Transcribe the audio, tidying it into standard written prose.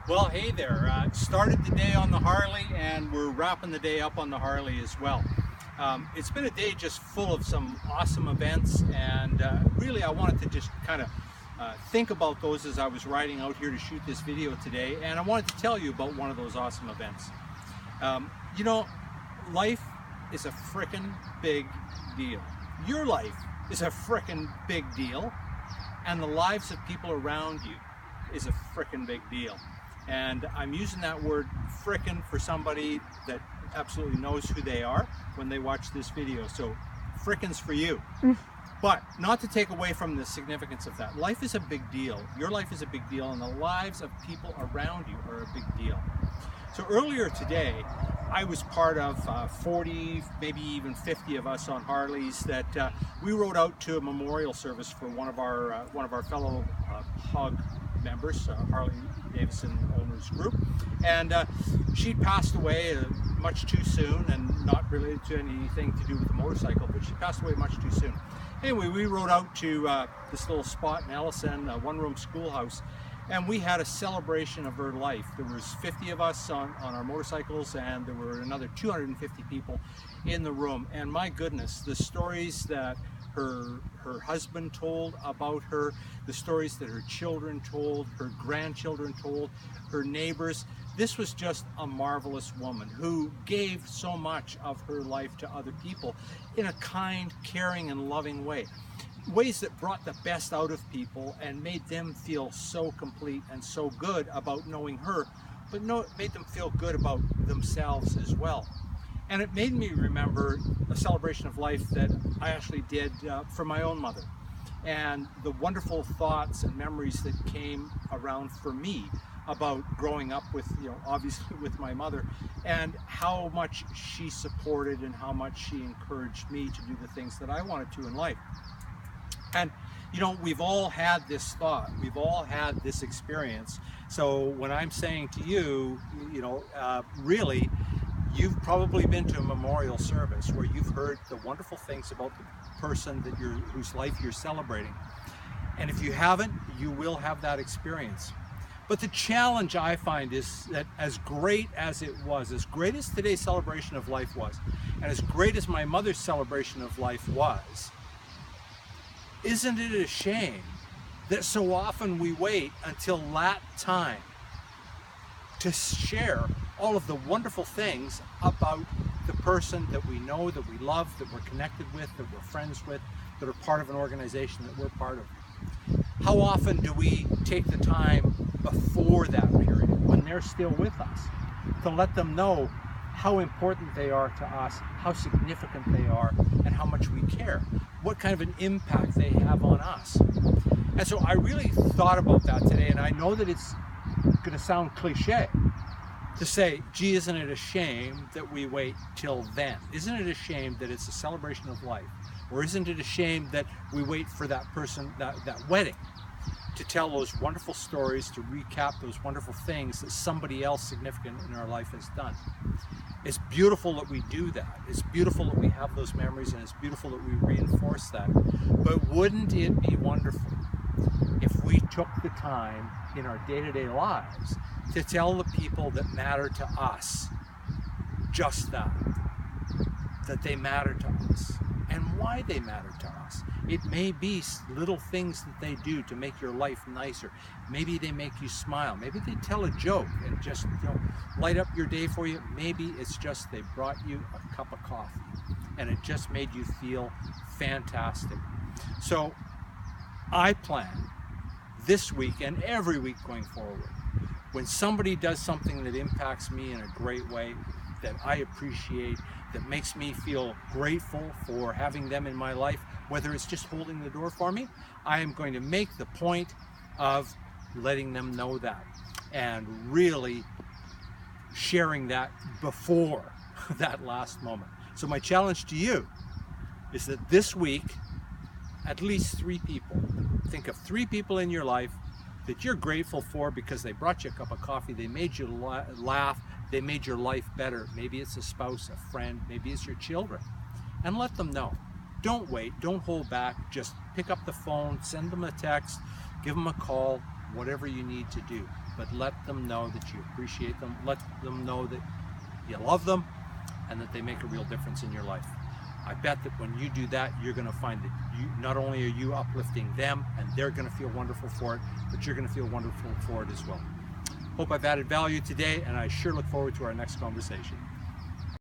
Well, hey there. Started the day on the Harley, and we're wrapping the day up on the Harley as well. It's been a day just full of some awesome events, and really I wanted to just kind of think about those as I was riding out here to shoot this video today, and I wanted to tell you about one of those awesome events. You know, life is a frickin' big deal. Your life is a frickin' big deal, and the lives of people around you is a frickin' big deal. And I'm using that word frickin' for somebody that absolutely knows who they are when they watch this video. So frickin's for you. But not to take away from the significance of that. Life is a big deal. Your life is a big deal, and the lives of people around you are a big deal. So earlier today, I was part of 40, maybe even 50 of us on Harleys that we rode out to a memorial service for one of our fellow HOG members, Harley Davidson Owners Group, and she passed away much too soon, and not related to anything to do with the motorcycle, but she passed away much too soon. Anyway, we rode out to this little spot in Ellison, a one-room schoolhouse, and we had a celebration of her life. There was 50 of us on our motorcycles, and there were another 250 people in the room. And my goodness, the stories that her husband told about her, the stories that her children told, her grandchildren told, her neighbors. This was just a marvelous woman who gave so much of her life to other people in a kind, caring, and loving way. Ways that brought the best out of people and made them feel so complete and so good about knowing her, but made them feel good about themselves as well. And it made me remember a celebration of life that I actually did for my own mother, and the wonderful thoughts and memories that came around for me about growing up with, obviously with my mother, and how much she supported and how much she encouraged me to do the things that I wanted to in life. And we've all had this thought, we've all had this experience. So when I'm saying to you, really, you've probably been to a memorial service where you've heard the wonderful things about the person whose life you're celebrating. And if you haven't, you will have that experience. But the challenge I find is that as great as it was, as great as today's celebration of life was, and as great as my mother's celebration of life was, isn't it a shame that so often we wait until that time to share all of the wonderful things about the person that we know, that we love, that we're connected with, that we're friends with, that are part of an organization that we're part of? How often do we take the time before that period, when they're still with us, to let them know how important they are to us, how significant they are, and how much we care, what kind of an impact they have on us? And so I really thought about that today, and I know that it's going to sound cliche to say, gee, isn't it a shame that we wait till then? Isn't it a shame that it's a celebration of life? Or isn't it a shame that we wait for that person, that wedding, to tell those wonderful stories, to recap those wonderful things that somebody else significant in our life has done? It's beautiful that we do that. It's beautiful that we have those memories, and it's beautiful that we reinforce that. But wouldn't it be wonderful if we took the time in our day-to-day lives to tell the people that matter to us just that they matter to us, and why they matter to us? It may be little things that they do to make your life nicer. Maybe they make you smile. Maybe they tell a joke and just light up your day for you. Maybe it's just they brought you a cup of coffee and it just made you feel fantastic. So I plan this week and every week going forward, when somebody does something that impacts me in a great way, that I appreciate, that makes me feel grateful for having them in my life, whether it's just holding the door for me, I am going to make the point of letting them know that and really sharing that before that last moment. So my challenge to you is that this week, at least 3 people, think of 3 people in your life that you're grateful for because they brought you a cup of coffee, they made you laugh, they made your life better. Maybe it's a spouse, a friend, maybe it's your children. And let them know. Don't wait, don't hold back, just pick up the phone, send them a text, give them a call, whatever you need to do. but let them know that you appreciate them. Let them know that you love them and that they make a real difference in your life. I bet that when you do that, you're going to find that you, not only are you uplifting them and they're going to feel wonderful for it, but you're going to feel wonderful for it as well. Hope I've added value today, and I sure look forward to our next conversation.